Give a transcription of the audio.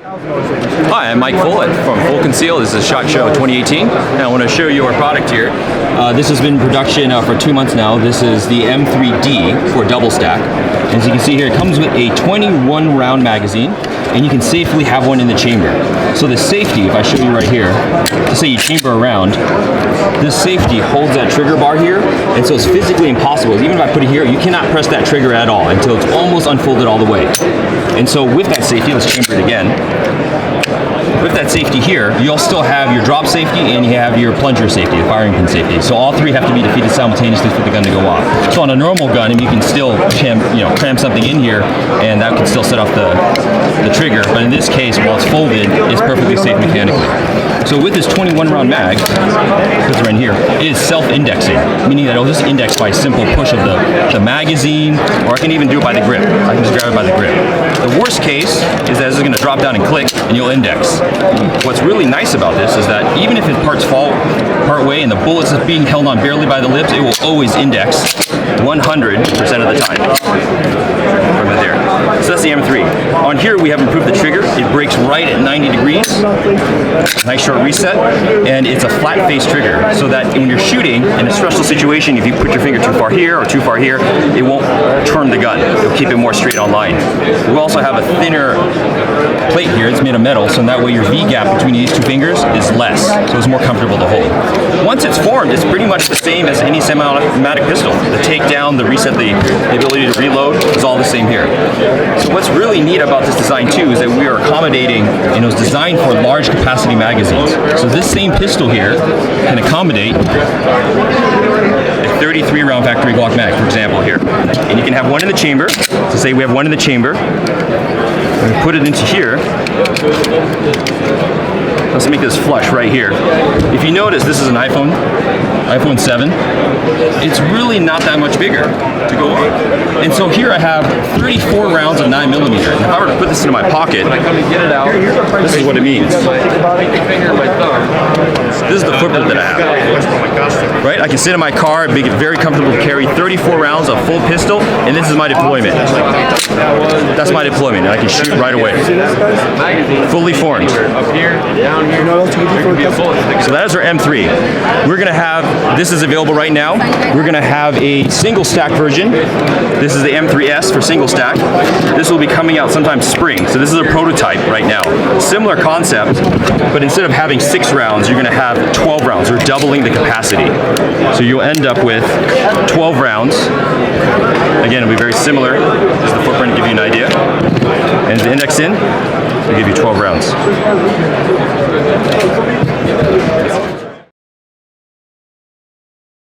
Hi, I'm Magpul from Full Conceal. This is SHOT Show 2018, and I want to show you our product here. This has been in production for 2 months now. This is the M3D for double stack. As you can see here, it comes with a 21 round magazine, and you can safely have one in the chamber. So the safety, if I show you right here, let's say you chamber a round, this safety holds that trigger bar here, and so it's physically impossible. Even if I put it here, you cannot press that trigger at all until it's almost unfolded all the way. And so with that safety, let's chamber it again. With that safety here, you'll still have your drop safety and you have your plunger safety, the firing pin safety. So all three have to be defeated simultaneously for the gun to go off. So on a normal gun, you can still cram something in here, and that can still set off the trigger. But in this case, while it's folded, it's perfectly safe mechanically. So with this 21 round mag, puts it right here, it is self-indexing, meaning that it'll just index by a simple push of the magazine, or I can even do it by the grip. I can just grab it by the grip. The worst case is that this is going to drop down and click, and you'll index. What's really nice about this is that even if its parts fall part way and the bullet's being held on barely by the lips, it will always index 100% of the time. From there. So that's the M3. On here we have improved the trigger. It breaks right at 90 degrees. Nice short reset, and it's a flat face trigger, so that when you're shooting in a stressful situation, if you put your finger too far here or too far here, it won't turn the gun. It'll keep it more straight on line. We also have a thinner plate here. It's made of metal, so that way your V gap between these two fingers is less, so it's more comfortable to hold. Once it's formed, it's pretty much the same as any semi-automatic pistol. The takedown, the reset, the ability to reload is all the same here. So what's really neat about this design too is that we are accommodating, and it was designed for large capacity magazines. So this same pistol here can accommodate a 33 round factory Glock mag, for example, here. And you can have one in the chamber. So say we have one in the chamber. We put it into here. Let's make this flush right here. If you notice, this is an iPhone 7. It's really not that much bigger to go on. And so here I have 34 rounds of 9mm. And if I were to put this into my pocket, this is what it means. This is the footprint that I have. Right? I can sit in my car, make it very comfortable to carry 34 rounds of full pistol, and this is my deployment. That's my deployment, and I can shoot right away. Fully formed. Up here, down here. So that is our M3. We're going to have, this is available right now. We're going to have a single stack version. This is the M3S for single stack. This will be coming out sometime spring. So this is a prototype right now. Similar concept, but instead of having 6 rounds, you're going to have 12 rounds. We're doubling the capacity. So you'll end up with 12 rounds. Again, it'll be very similar. This is the footprint to give you an idea. And the index in, will give you 12 rounds.